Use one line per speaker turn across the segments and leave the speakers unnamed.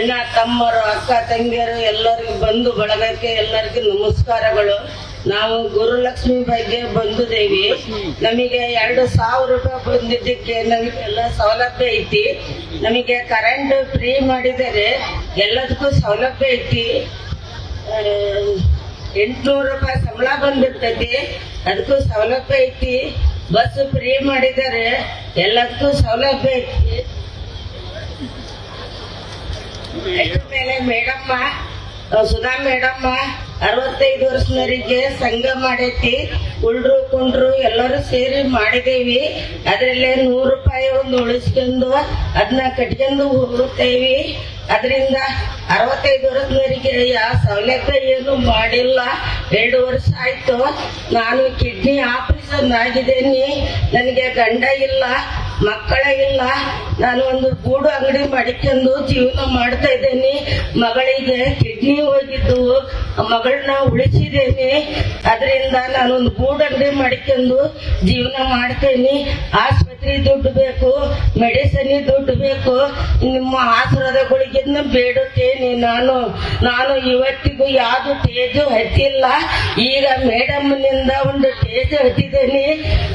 ಅಣ್ಣ ತಮ್ಮರು ಅಕ್ಕ ತಂಗಿಯರು ಎಲ್ಲರಿಗೂ ಬಂದು ಬಳಗಕ್ಕೆ ಎಲ್ಲರಿಗೂ ನಮಸ್ಕಾರಗಳು. ನಾವು ಗುರುಲಕ್ಷ್ಮಿ ಬಗ್ಗೆ ಬಂದಿದ್ದೇವೆ. ನಮಗೆ 2,000 ರೂಪಾಯಿ ಬಂದಿದ್ದಕ್ಕೆ ನಮಗೆಲ್ಲ ಸೌಲಭ್ಯ ಐತಿ. ನಮಗೆ ಕರೆಂಟ್ ಫ್ರೀ ಮಾಡಿದರೆ ಎಲ್ಲದಕ್ಕೂ ಸೌಲಭ್ಯ ಐತಿ. 800 ರೂಪಾಯಿ ಸಂಬಳ ಬಂದಿರ್ತೈತಿ, ಅದಕ್ಕೂ ಸೌಲಭ್ಯ ಐತಿ. ಬಸ್ ಫ್ರೀ ಮಾಡಿದರೆ ಎಲ್ಲದಕ್ಕೂ ಸೌಲಭ್ಯ ಐತಿ. ಮೇಲೆ ಮೇಡಮ್ಮ ಸುಧಾ ಮೇಡಮ್ಮ 65 ವರ್ಷದವರಿಗೆ ಸಂಘ ಮಾಡೈತಿ. ಉಳ್ರು ಕುಂಡ್ರು ಎಲ್ಲರೂ ಸೇರಿ ಮಾಡಿದೇವಿ. ಅದ್ರಲ್ಲೇ 100 ರೂಪಾಯಿ ಒಂದು ಉಳಿಸ್ಕೊಂಡು ಅದನ್ನ ಕಟ್ಕೊಂಡು ಹೋಗುತ್ತೇವಿ. ಅದರಿಂದ 65 ವರ್ಷದವರಿಗೆ ಯಾವ ಸೌಲಭ್ಯ ಏನು ಮಾಡಿಲ್ಲ. 2 ವರ್ಷ ಆಯ್ತು. ನಾನು ಕಿಡ್ನಿ ಆಪರೇಷನ್ ಆಗಿದ್ದೇನೆ. ನನಗೆ ಗಂಡ ಇಲ್ಲ, ಮಕ್ಕಳ ಇಲ್ಲ. ನಾನು ಒಂದು ಗೂಡು ಅಂಗಡಿ ಮಾಡಿಕೊಂಡು ಜೀವನ ಮಾಡ್ತಾ ಇದ್ದೇನೆ. ಮಗಳಿಗೆ ಕಿಡ್ನಿ ಹೋಗಿದ್ದು, ಮಗಳನ್ನ ಉಳಿಸಿದ್ದೇನೆ. ಅದರಿಂದ ನಾನೊಂದು ಗೂಡು ಅಂಗಡಿ ಮಾಡಿಕೊಂಡು ಜೀವನ ಮಾಡ್ತೇನೆ. ಆಸ್ಪತ್ರೆ ದುಡ್ಡು ಬೇಕು, ಮೆಡಿಸಿನ್ ದುಡ್ಡು ಬೇಕು. ನಿಮ್ಮ ಆಶೀರ್ವಾದಗಳಿಗೆ ಬೇಡುತ್ತೇನೆ. ನಾನು ಇವತ್ತಿಗೂ ಯಾವ್ದು ಟೇಜು ಹತ್ತಿಲ್ಲ. ಈಗ ಮೇಡಮ್ನಿಂದ ಒಂದು ಟೇಜ್ ಹತ್ತಿದ್ದೇನೆ.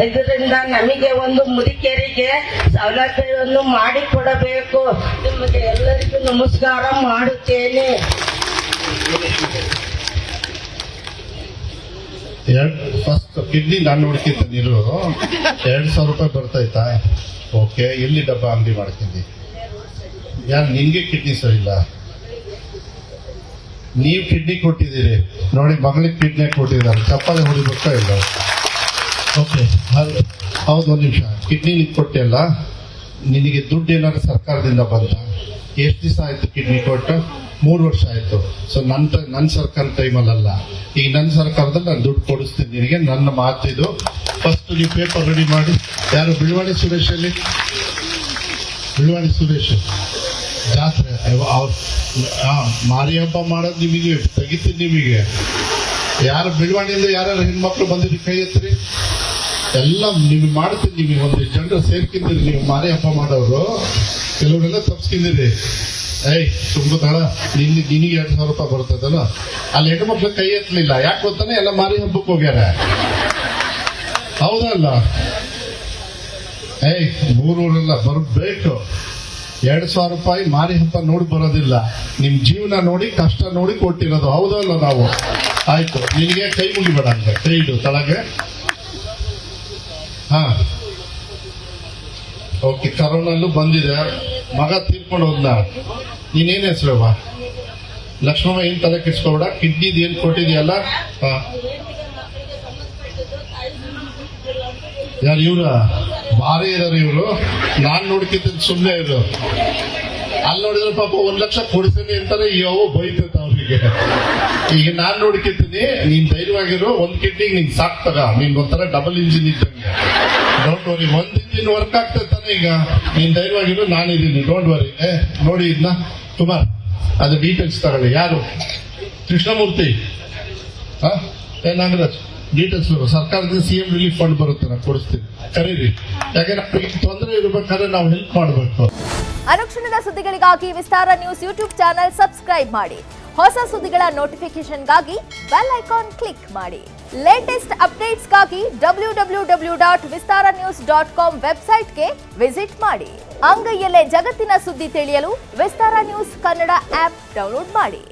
ಇದರಿಂದ ನಮಗೆ ಒಂದು ಮುದುಕರಿಗೆ ಸೌಲಭ್ಯವನ್ನು ಮಾಡಿಕೊಡಬೇಕು. ನಿಮಗೆ ಎಲ್ಲರಿಗೂ ನಮಸ್ಕಾರ ಮಾಡುತ್ತೇನೆ.
ಫಸ್ಟ್ ಕಿಡ್ನಿ ನಾನು ನೋಡ್ಕಿಂತ ನೀರು 2,000 ರೂಪಾಯಿ ಬರ್ತೈತಾ? ಓಕೆ, ಎಲ್ಲಿ ಡಬ್ಬ ಅಂಗಡಿ ಮಾಡ್ತೀನಿ? ಯಾರು ನಿನ್ಗೆ ಕಿಡ್ನಿ ಸರಿ ಇಲ್ಲ? ನೀವು ಕಿಡ್ನಿ ಕೊಟ್ಟಿದ್ದೀರಿ ನೋಡಿ, ಮಗಳಿಗೆ ಕಿಡ್ನಿ ಕೊಟ್ಟಿದ್ದಾರೆ. ಚಪ್ಪಾಳೆ ಹೊಡಿಬೇಕಾ ಇಲ್ಲ? ಓಕೆ, ಹೌದು. ಒಂದು ನಿಮಿಷ, ಕಿಡ್ನಿ ನಿಂಗೆ ಕೊಟ್ಟಿಲ್ಲ. ನಿನಗೆ ದುಡ್ಡು ಏನಾದ್ರು ಸರ್ಕಾರದಿಂದ ಬಂತ? ಎಷ್ಟು ದಿವಸ ಆಯ್ತು ಕಿಡ್ನಿ ಕೊಟ್ಟು? 3 ವರ್ಷ ಆಯ್ತು. ಸೊ ನನ್ನ ಸರ್ಕಾರ ಟೈಮಲ್ಲ, ಈಗ ನನ್ನ ಸರ್ಕಾರದಲ್ಲಿ ನಾನು ದುಡ್ಡು ಕೊಡಿಸ್ತೀನಿ ನಿನಗೆ. ನನ್ನ ಮಾತಿದು. ಫಸ್ಟ್ ನೀವು ಪೇಪರ್ ರೆಡಿ ಮಾಡಿ. ಯಾರು ಬಿಳುವಾಣಿ ಸುರೇಶ್ ಅಲ್ಲಿ? ಬಿಳುವಾಣಿ ಸುರೇಶ್ ಜಾತ್ರೆ ಮಾರಿ ಹಬ್ಬ ಮಾಡೋದು ನಿಮಗೆ ತೆಗಿತೀನಿ. ನಿಮಗೆ ಯಾರು ಬಿಳುವಾಣಿಯಿಂದ ಯಾರು ಹೆಣ್ಮಕ್ಳು ಬಂದಿರಿ ಕೈ ಎತ್ತರಿ. ಎಲ್ಲ ನೀವು ಮಾಡ್ತೀನಿ. ನಿಮಗೆ ಒಂದು ಜನರು ಸೇರ್ಕಿಂದಿರಿ. ನೀವು ಮಾರಿ ಹಬ್ಬ ಮಾಡೋರು ಕೆಲವರೆಲ್ಲ ತಪ್ಸ್ಕಿಂದಿರಿ. ತುಂಬತಾಳ ನಿನಗೆ 2,000 ರೂಪಾಯಿ ಬರ್ತದಲ್ಲ. ಅಲ್ಲಿ ಹೆಣ್ಮಕ್ಳು ಕೈ ಎತ್ತಲಿಲ್ಲ. ಯಾಕೆ ಗೊತ್ತಾನೆ? ಎಲ್ಲ ಮಾರಿ ಹಬ್ಬಕ್ಕೆ ಹೋಗ್ಯಾರ. ಹೌದಲ್ಲ? 3 ಊರೆಲ್ಲ ಬರ್ಬೇಕು. 2,000 ರೂಪಾಯಿ ಮಾರಿ ಹಬ್ಬ ನೋಡಿ ಬರೋದಿಲ್ಲ. ನಿಮ್ ಜೀವನ ನೋಡಿ, ಕಷ್ಟ ನೋಡಿ ಕೊಟ್ಟಿರೋದು. ಹೌದಲ್ಲ? ನಾವು ಆಯ್ತು. ನಿನಗೆ ಕೈ ಮುಗಿಬೇಡ ಅಂತ ಕೈ ಇಡು ತಳಗೆ. ಹಾ, ಓಕೆ. ಕರೋನಲ್ಲೂ ಬಂದಿದೆ. ಮಗ ತೀರ್ಕೊಂಡು ಹೋದ್ನ. ನೀನೇನ್ ಹೆಸರವ? ಲಕ್ಷ್ಮಮ್ಮ. ಏನ್ ತಲೆ ಕೆಡ್ಸ್ಕೊಬೇಡ. ಕಿಡ್ನಿದ್ ಏನ್ ಕೊಟ್ಟಿದ್ಯಲ್ಲ. ಯಾರು ಇವ್ರ? ಭಾರಿ ಇದಾರೆ ಇವ್ರು. ನಾನ್ ನೋಡ್ಕಿದ್ದೀನಿ, ಸುಮ್ನೆ ಇರು. ಅಲ್ಲಿ ನೋಡಿದ್ರೆ ಪಾಪ 1 ಲಕ್ಷ ಕೊಡಿಸ್ತೀನಿ ಅಂತಾರೆ. ಯಾವ ಬೈತೈತ ಅವ್ರಿಗೆ. ಈಗ ನಾನ್ ನೋಡ್ಕಿದ್ದೀನಿ. ನೀನ್ ಧೈರ್ಯವಾಗಿರು. 1 ಕಿಡ್ನಿಗೆ ನೀನ್ ಸಾಕ್ ತಗ. ನೀನ್ ಒಂಥರ ಡಬಲ್ ಇಂಜಿನ್ ಇದ್ದಂಗೆ. Don't worry. 1 ಇಂಜಿನ್ ವರ್ಕ್ ಆಗ್ತೈತಾನೆ. ಈಗ ನೀನ್ ಧೈರ್ಯವಾಗಿರು. ನಾನಿದ್ದೀನಿ, ಡೋಂಟ್ ವರಿ. ನೋಡಿ ಇದನ್ನ ಕುಮಾರ್, ಅದು ಡೀಟೇಲ್ಸ್ ತಗೊಳ್ಳಿ. ಯಾರು? ಕೃಷ್ಣಮೂರ್ತಿ. ನಾಗರಾಜ್, ಡೀಟೇಲ್ಸ್ ಸರ್ಕಾರದಿಂದ CM ರಿಲೀಫ್ ಫಂಡ್ ಬರುತ್ತೆ, ನಾನು ಕೊಡಿಸ್ತೀನಿ. ಕರೀರಿ. ಯಾಕಂದ್ರೆ ತೊಂದರೆ ಇರಬೇಕಾದ್ರೆ ನಾವು ಹೆಲ್ಪ್ ಮಾಡಬೇಕು.
ಅನುಕ್ಷಣದ ಸುದ್ದಿಗಳಿಗಾಗಿ ವಿಸ್ತಾರ ನ್ಯೂಸ್ ಯೂಟ್ಯೂಬ್ ಚಾನೆಲ್ ಸಬ್ಸ್ಕ್ರೈಬ್ ಮಾಡಿ. ಹೊಸ ಸುದ್ದಿಗಳ ನೋಟಿಫಿಕೇಶನ್ಗಾಗಿ ಬೆಲ್ ಐಕಾನ್ ಕ್ಲಿಕ್ ಮಾಡಿ. ಲೇಟೆಸ್ಟ್ ಅಪ್ಡೇಟ್ಸ್ಗಾಗಿ www.vistaranews.com ವೆಬ್ಸೈಟ್ಗೆ ವಿಸಿಟ್ ಮಾಡಿ. ಅಂಗೈಯಲ್ಲೇ ಜಗತ್ತಿನ ಸುದ್ದಿ ತಿಳಿಯಲು ವಿಸ್ತಾರ ನ್ಯೂಸ್ ಕನ್ನಡ ಆಪ್ ಡೌನ್ಲೋಡ್ ಮಾಡಿ.